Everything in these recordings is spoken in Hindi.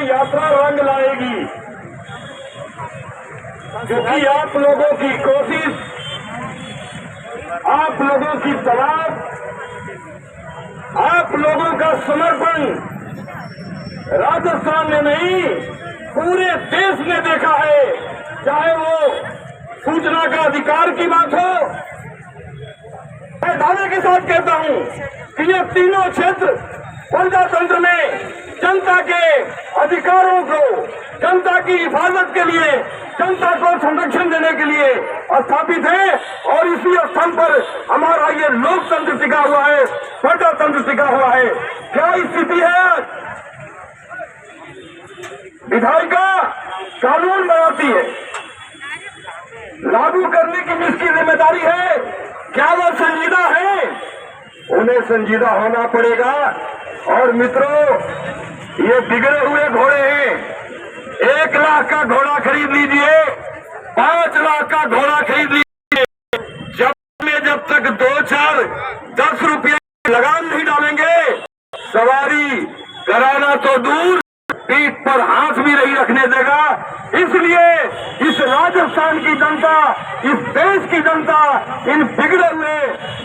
यात्रा रंग लाएगी, क्योंकि आप लोगों की कोशिश, आप लोगों की तलाश, आप लोगों का समर्पण राजस्थान में नहीं पूरे देश ने देखा है। चाहे वो सूचना का अधिकार की बात हो, मैं दावे के साथ कहता हूं कि ये तीनों क्षेत्र प्रजातंत्र में जनता के अधिकारों को, जनता की हिफाजत के लिए, जनता को संरक्षण देने के लिए स्थापित है। और इसी स्थान पर हमारा ये लोकतंत्र टिका हुआ है, प्रजातंत्र टिका हुआ है। क्या स्थिति है आज? विधायिका कानून बनाती है, लागू करने की जिसकी जिम्मेदारी है, क्या वो संजीदा है? उन्हें संजीदा होना पड़ेगा। और मित्रों, ये बिगड़े हुए घोड़े हैं। 1 लाख का घोड़ा खरीद लीजिए, 5 लाख का घोड़ा खरीद लीजिए, जब तक 2, 4, 10 रुपये लगान नहीं डालेंगे, सवारी कराना तो दूर, पीठ पर हाथ भी नहीं रखने देगा। इसलिए इस राजस्थान की जनता, इस देश की जनता इन बिगड़े हुए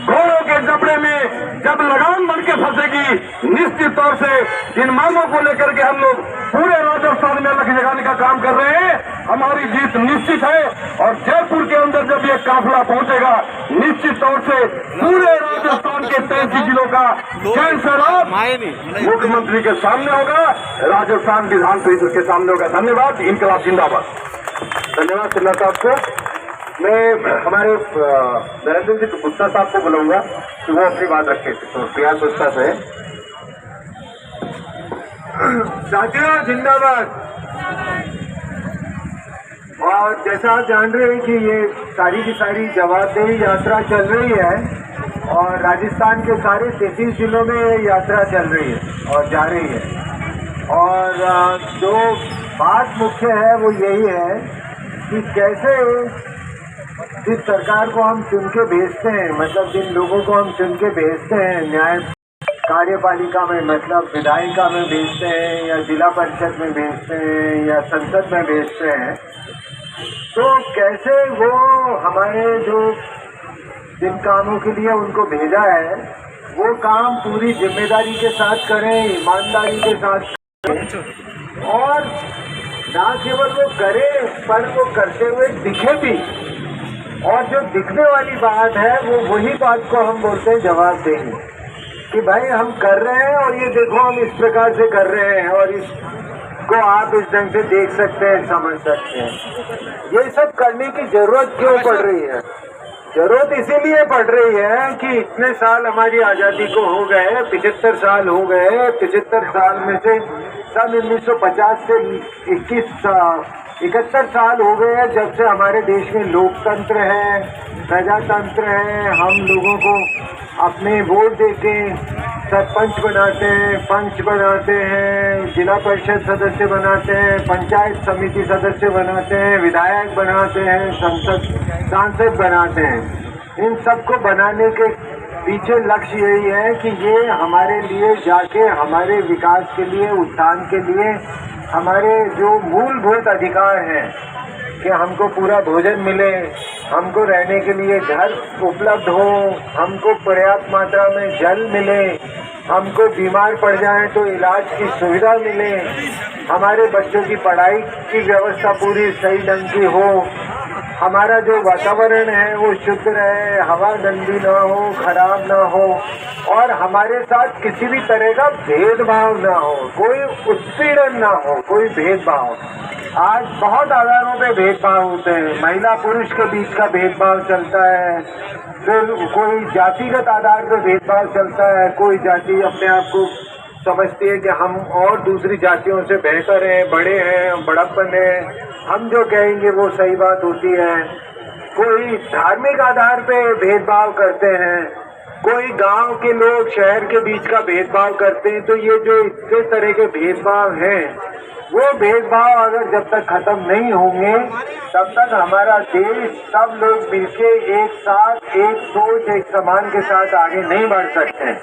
घोड़ों के जबड़े में जब लगाम बन के फंसेगी, निश्चित तौर से इन मांगों को लेकर के हम लोग पूरे राजस्थान में लक्ष्य जगाने का काम कर रहे हैं। हमारी जीत निश्चित है। और जयपुर के अंदर जब ये काफिला पहुंचेगा, निश्चित तौर से पूरे राजस्थान के 33 जिलों का जन सैलाब मुख्यमंत्री के सामने होगा, राजस्थान विधान परिषद के सामने होगा। धन्यवाद। इनकलाब जिंदाबाद। धन्यवाद सिन्हा साहब को। मैं हमारे नरेंद्र जी गुप्ता साहब को बुलाऊंगा कि वो अपनी बात रखे। तो प्रयास गुप्ता से। साथियों जिंदाबाद। और जैसा आप जान रहे हैं कि ये सारी की सारी जवाबदेही यात्रा चल रही है और राजस्थान के सारे 33 जिलों में ये यात्रा चल रही है और जा रही है। और जो बात मुख्य है वो यही है कि कैसे जिस सरकार को हम चुन के भेजते हैं, मतलब जिन लोगों को हम चुन के भेजते हैं, न्याय कार्यपालिका में, मतलब विधायिका में भेजते हैं या जिला परिषद में भेजते हैं या संसद में भेजते हैं, तो कैसे वो हमारे जो जिन कामों के लिए उनको भेजा है वो काम पूरी जिम्मेदारी के साथ करें, ईमानदारी के साथ करें और ना केवल वो करे पर वो करते हुए दिखे भी। और जो दिखने वाली बात है वो वही बात को हम बोलते हैं जवाबदेही, कि भाई हम कर रहे हैं और ये देखो हम इस प्रकार से कर रहे हैं और इसको आप इस ढंग से देख सकते हैं, समझ सकते हैं। ये सब करने की जरूरत क्यों पड़ रही है? जरूरत इसीलिए पड़ रही है कि इतने साल हमारी आज़ादी को हो गए, 75 साल हो गए। 75 साल में से सन 1950 से 71 साल हो गए हैं जब से हमारे देश में लोकतंत्र है, प्रजातंत्र है। हम लोगों को अपने वोट देके सरपंच बनाते हैं, पंच बनाते हैं, जिला परिषद सदस्य बनाते हैं, पंचायत समिति सदस्य बनाते हैं, विधायक बनाते हैं, सांसद बनाते हैं। इन सबको बनाने के पीछे लक्ष्य यही है कि ये हमारे लिए जाके हमारे विकास के लिए, उत्थान के लिए, हमारे जो मूलभूत अधिकार हैं कि हमको पूरा भोजन मिले, हमको रहने के लिए घर उपलब्ध हो, हमको पर्याप्त मात्रा में जल मिले, हमको बीमार पड़ जाए तो इलाज की सुविधा मिले, हमारे बच्चों की पढ़ाई की व्यवस्था पूरी सही ढंग की हो, हमारा जो वातावरण है वो शुद्ध रहे, हवा गंदी ना हो, खराब ना हो और हमारे साथ किसी भी तरह का भेदभाव ना हो, कोई उत्पीड़न ना हो, कोई भेदभाव। आज बहुत आधारों पे भेदभाव होते हैं, महिला पुरुष के बीच का भेदभाव चलता है, फिर कोई जातिगत आधार पर भेदभाव चलता है, कोई जाति अपने आप को समझती है कि हम और दूसरी जातियों से बेहतर हैं, बड़े हैं, बड़प्पन है, हम जो कहेंगे वो सही बात होती है। कोई धार्मिक आधार पे भेदभाव करते हैं, कोई गांव के लोग शहर के बीच का भेदभाव करते हैं। तो ये जो इतने तरह के भेदभाव हैं, वो भेदभाव अगर जब तक खत्म नहीं होंगे तब तक हमारा देश, सब लोग मिलके एक साथ, एक सोच, एक समान के साथ आगे नहीं बढ़ सकते।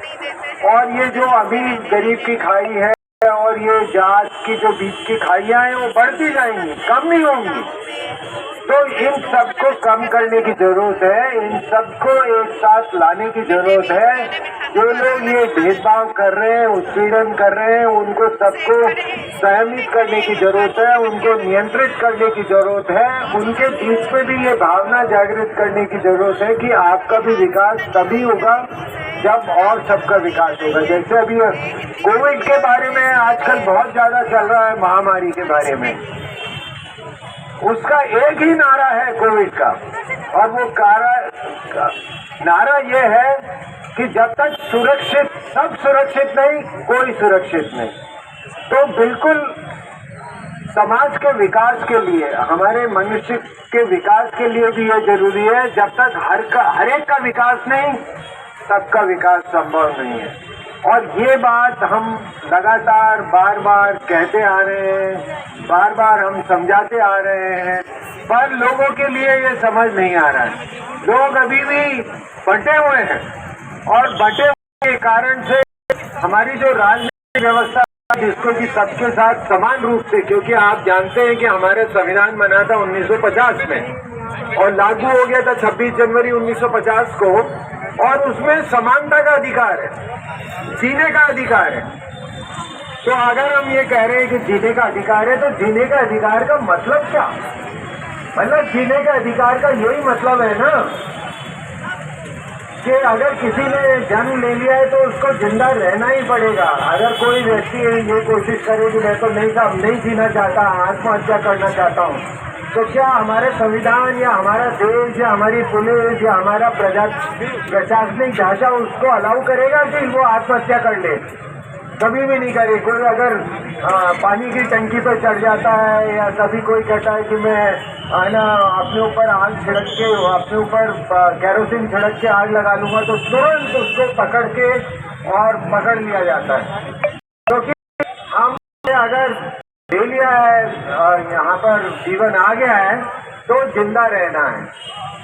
और ये जो अभी गरीब की खाई है और ये जात की जो बीच की खाइयां हैं वो बढ़ती जाएंगी, कम नहीं होंगी। तो इन सबको कम करने की जरूरत है, इन सबको एक साथ लाने की जरूरत है। जो लोग ये भेदभाव कर रहे हैं, उत्पीड़न कर रहे हैं, उनको सबको संयमित करने की जरूरत है, उनको नियंत्रित करने की जरूरत है। उनके बीच में भी ये भावना जागृत करने की जरूरत है कि आपका भी विकास तभी होगा जब और सबका विकास होगा। जैसे अभी कोविड के बारे में आजकल बहुत ज्यादा चल रहा है, महामारी के बारे में, उसका एक ही नारा है कोविड का, और वो नारा ये है कि जब तक सुरक्षित, सब सुरक्षित नहीं, कोई सुरक्षित नहीं। तो बिल्कुल समाज के विकास के लिए, हमारे मनुष्य के विकास के लिए भी ये जरूरी है। जब तक हर एक का विकास नहीं, सबका विकास संभव नहीं है। और ये बात हम लगातार बार बार कहते आ रहे हैं, बार बार हम समझाते आ रहे हैं, पर लोगों के लिए ये समझ नहीं आ रहा है। लोग अभी भी बंटे हुए हैं, और बंटे हुए के कारण से हमारी जो राजनीतिक व्यवस्था, जिसको कि सबके साथ समान रूप से, क्योंकि आप जानते हैं कि हमारा संविधान बना था 1950 में और लागू हो गया था 26 जनवरी 1950 को, और उसमें समानता का अधिकार है, जीने का अधिकार है। तो अगर हम ये कह रहे हैं कि जीने का अधिकार है, तो जीने का अधिकार का मतलब क्या? मतलब जीने का अधिकार का यही मतलब है ना कि अगर किसी ने जन्म ले लिया है तो उसको जिंदा रहना ही पड़ेगा। अगर कोई व्यक्ति ये कोशिश करे कि मैं तो नहीं जीना चाहता, आत्महत्या करना चाहता हूँ, तो क्या हमारे संविधान या हमारा देश या हमारी पुलिस या हमारा प्रशासनिक ढांचा उसको अलाउ करेगा कि वो आत्महत्या कर ले? कभी भी नहीं करे। कोई अगर पानी की टंकी पर चढ़ जाता है, या कभी कोई कहता है कि मैं अपने ऊपर आग छिड़क के, अपने ऊपर केरोसिन छिड़क के आग लगा लूंगा, तो तुरंत उसको पकड़ के और पकड़ लिया जाता है। क्योंकि हमने अगर ले लिया है, यहाँ पर जीवन आ गया है, तो जिंदा रहना है।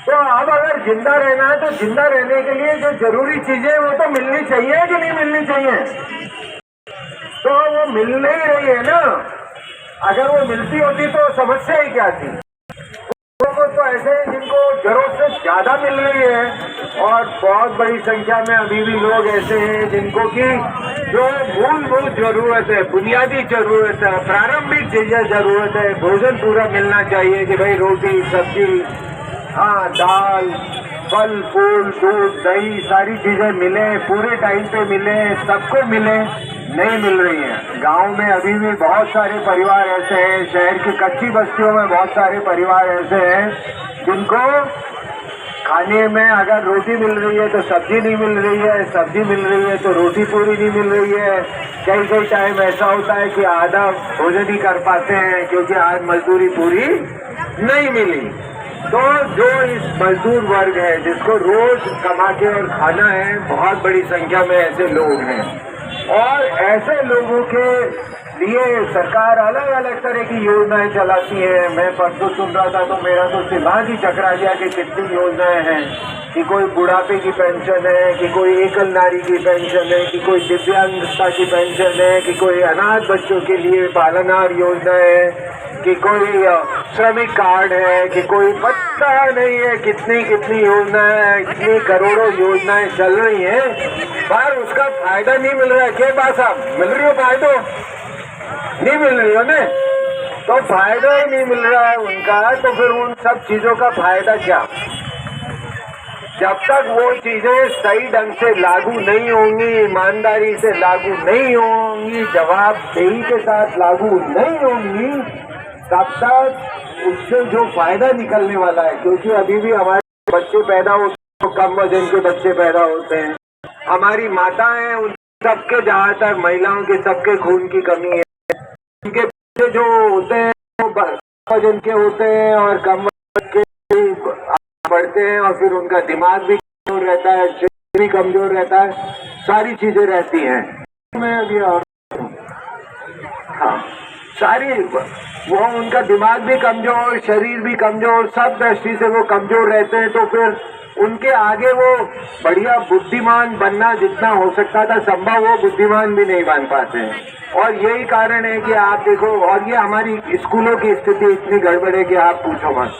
तो अब अगर जिंदा रहना है, तो जिंदा रहने के लिए जो जरूरी चीजें वो तो मिलनी चाहिए कि नहीं मिलनी चाहिए? तो वो मिल नहीं रही है ना। अगर वो मिलती होती तो समस्या ही क्या थी? लोगों तो ऐसे हैं जिनको जरूरत से ज्यादा मिल रही है, और बहुत बड़ी संख्या में अभी भी लोग ऐसे हैं जिनको कि जो मूलभूत जरूरत है, बुनियादी जरूरत है, प्रारंभिक चीजें जरूरत है, भोजन पूरा मिलना चाहिए कि भाई रोटी, सब्जी, हाँ, दाल, फल फूल, दूध, दही, सारी चीजें मिले, पूरे टाइम पे मिले, सबको मिले, नहीं मिल रही है। गांव में अभी भी बहुत सारे परिवार ऐसे हैं, शहर की कच्ची बस्तियों में बहुत सारे परिवार ऐसे हैं जिनको खाने में अगर रोटी मिल रही है तो सब्जी नहीं मिल रही है, सब्जी मिल रही है तो रोटी पूरी नहीं मिल रही है। कई टाइम ऐसा होता है कि आधा भोजन ही कर पाते हैं क्योंकि आज मजदूरी पूरी नहीं मिली। तो जो इस मजदूर वर्ग है जिसको रोज कमा के और खाना है, बहुत बड़ी संख्या में ऐसे लोग हैं, और ऐसे लोगों के लिए सरकार अलग अलग तरह की योजनाएं चलाती है। मैं परसों सुन रहा था तो मेरा तो दिमाग ही चकरा गया कि कितनी योजनाएं हैं, कि कोई बुढ़ापे की पेंशन है, कि कोई एकल नारी की पेंशन है, कि कोई दिव्यांगता की पेंशन है, कि कोई अनाथ बच्चों के लिए पालनहार योजना है, कि कोई श्रमिक कार्ड है, कि कोई पता नहीं है कितनी योजनाएं, कितनी करोड़ों योजनाएं चल रही हैं, पर उसका फायदा नहीं मिल रहा है। क्या बात साहब, मिल रही हो फायदा? नहीं मिल रही हो ना? तो फायदा ही नहीं मिल रहा है उनका, तो फिर उन सब चीजों का फायदा क्या? जब तक वो चीजें सही ढंग से लागू नहीं होंगी, ईमानदारी से लागू नहीं होंगी, जवाबदेही के साथ लागू नहीं होंगी, तब तक उससे जो फायदा निकलने वाला है, क्योंकि अभी भी हमारे बच्चे पैदा होते हैं तो कम वजन के बच्चे पैदा होते हैं, हमारी माताएं उन सबके, ज्यादातर महिलाओं के सबके खून की कमी है, उनके बच्चे जो होते हैं वो वजन के होते हैं और कम वजन के बढ़ते हैं, और फिर उनका दिमाग भी कमजोर रहता है, शरीर भी कमजोर रहता है, सारी चीजें रहती हैं। मैं अभी हाँ, सारी वो उनका दिमाग भी कमजोर, शरीर भी कमजोर, सब दृष्टि से वो कमजोर रहते हैं। तो फिर उनके आगे वो बढ़िया बुद्धिमान बनना जितना हो सकता था संभव, वो बुद्धिमान भी नहीं बन पाते हैं। और यही कारण है कि आप देखो, और ये हमारी स्कूलों की स्थिति इतनी गड़बड़ है कि आप पूछो मत।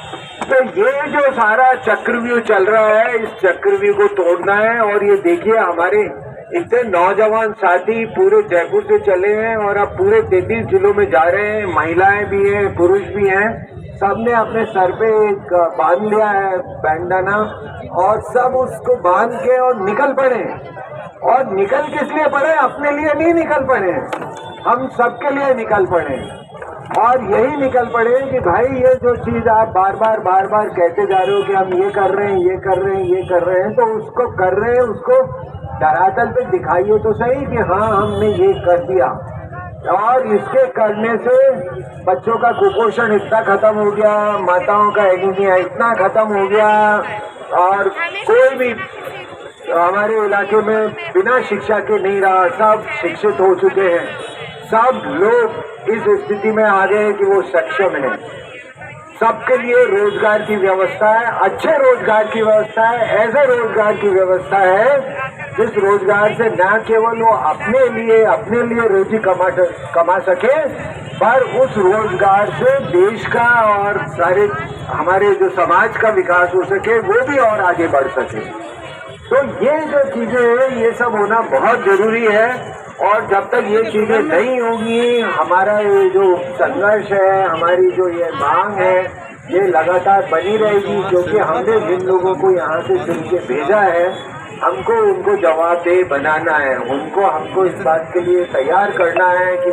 तो ये जो सारा चक्रव्यूह चल रहा है, इस चक्रव्यूह को तोड़ना है। और ये देखिए हमारे इतने नौजवान साथी पूरे जयपुर से चले हैं और अब पूरे 33 जिलों में जा रहे हैं। महिलाएं भी हैं, पुरुष भी हैं, सबने अपने सर पे एक बांध लिया है बैंडाना, और सब उसको बांध के और निकल पड़े। और निकल किस लिए पड़े? अपने लिए नहीं निकल पड़े, हम सबके लिए निकल पड़े। और यही निकल पड़े कि भाई ये जो चीज आप बार बार कहते जा रहे हो कि हम ये कर रहे हैं, ये कर रहे हैं, ये कर रहे हैं, तो उसको कर रहे हैं, उसको धरातल पे दिखाइए तो सही कि हाँ हमने ये कर दिया। और इसके करने से बच्चों का कुपोषण इतना खत्म हो गया, माताओं का एनीमिया इतना खत्म हो गया, और कोई भी हमारे इलाके में बिना शिक्षा के नहीं रहा, सब शिक्षित हो चुके हैं। सब लोग इस स्थिति में आ गए कि वो सक्षम है। सबके लिए रोजगार की व्यवस्था है, अच्छे रोजगार की व्यवस्था है, ऐसे रोजगार की व्यवस्था है जिस रोजगार से न केवल वो अपने लिए रोजी कमा सके, पर उस रोजगार से देश का और सारे हमारे जो समाज का विकास हो सके, वो भी और आगे बढ़ सके। तो ये जो चीजें हैं, ये सब होना बहुत जरूरी है। और जब तक ये चीजें नहीं होंगी, हमारा ये जो संघर्ष है, हमारी जो ये मांग है, ये लगातार बनी रहेगी। क्योंकि हमने जिन लोगों को यहाँ से चुन के भेजा है, हमको उनको जवाबदेह बनाना है, हमको इस बात के लिए तैयार करना है कि